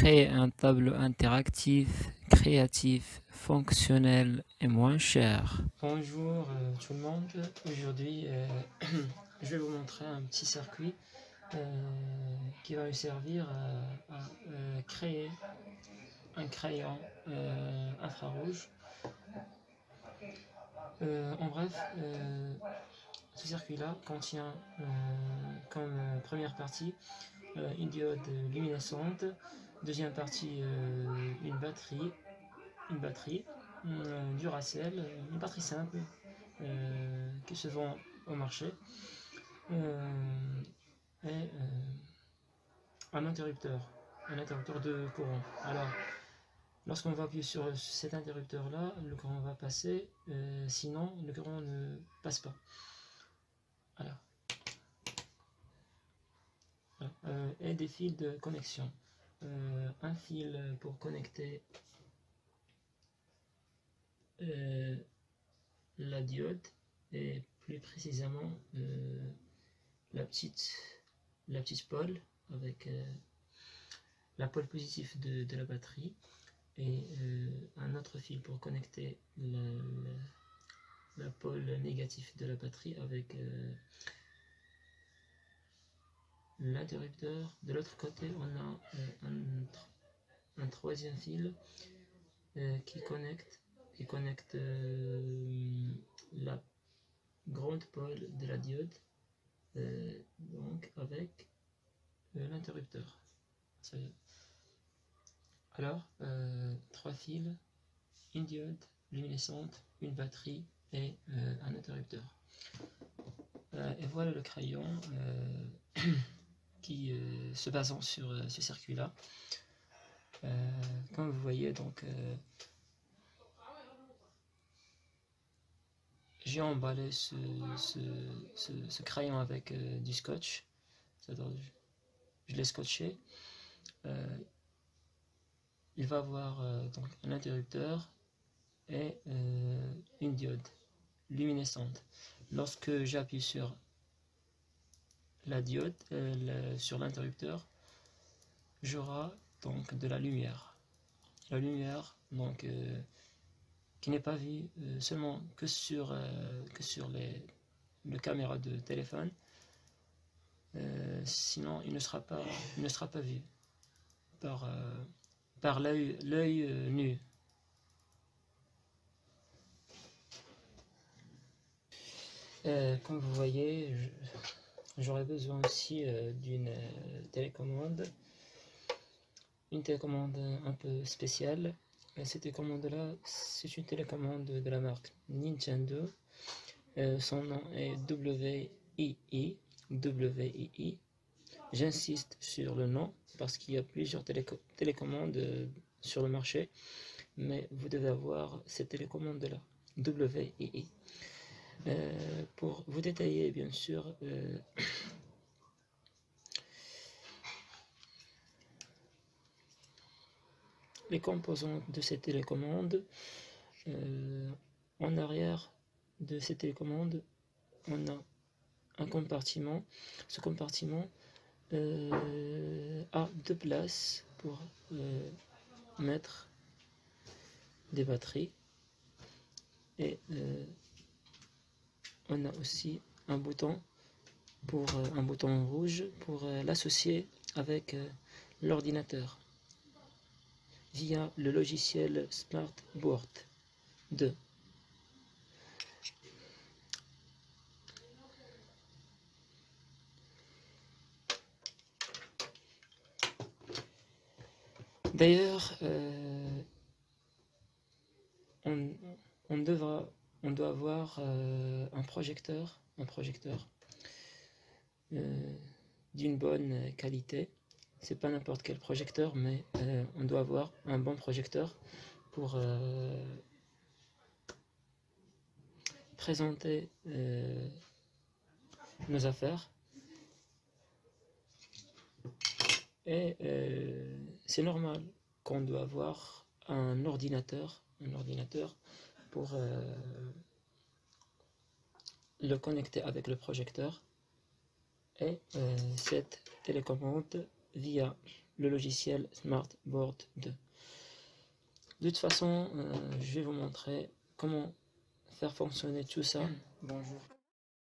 créer un tableau interactif, créatif, fonctionnel et moins cher. Bonjour tout le monde, aujourd'hui je vais vous montrer un petit circuit qui va me servir à créer un crayon infrarouge. En bref, ce circuit-là contient comme première partie une diode luminescente, deuxième partie une batterie Duracell, une batterie simple qui se vend au marché, et un interrupteur de courant. Alors, lorsqu'on va appuyer sur cet interrupteur-là, le courant va passer, sinon le courant ne passe pas. Alors, et des fils de connexion. Un fil pour connecter la diode et plus précisément la petite pôle avec la pôle positive de la batterie, et un autre fil pour connecter la pôle négative de la batterie avec l'interrupteur. De l'autre côté, on a un troisième fil qui connecte la grande pôle de la diode, donc avec l'interrupteur. Alors, trois fils, une diode luminescente, une batterie et un interrupteur. Et voilà le crayon qui se basant sur ce circuit-là. Comme vous voyez, donc j'ai emballé ce crayon avec du scotch. Je l'ai scotché. Il va avoir donc un interrupteur et une diode luminescente. Lorsque j'appuie sur la diode, sur l'interrupteur, j'aurai donc de la lumière. La lumière donc qui n'est pas vue seulement que sur le caméra de téléphone, sinon il ne sera pas vu par l'œil nu. Comme vous voyez, j'aurais besoin aussi d'une télécommande, une télécommande un peu spéciale. Cette télécommande-là, c'est une télécommande de la marque Nintendo. Son nom est WII. J'insiste sur le nom parce qu'il y a plusieurs télécommandes sur le marché, mais vous devez avoir cette télécommande-là, WII. Pour vous détailler, bien sûr, les composantes de cette télécommande, en arrière de cette télécommande, on a un compartiment. Ce compartiment a deux places pour mettre des batteries, et on a aussi un bouton rouge pour l'associer avec l'ordinateur via le logiciel SmartBoard 2. D'ailleurs, on doit avoir un projecteur d'une bonne qualité. C'est pas n'importe quel projecteur, mais on doit avoir un bon projecteur pour présenter nos affaires. Et c'est normal qu'on doit avoir un ordinateur pour le connecter avec le projecteur, et cette télécommande via le logiciel Smartboard 2. De toute façon, je vais vous montrer comment faire fonctionner tout ça. Bonjour.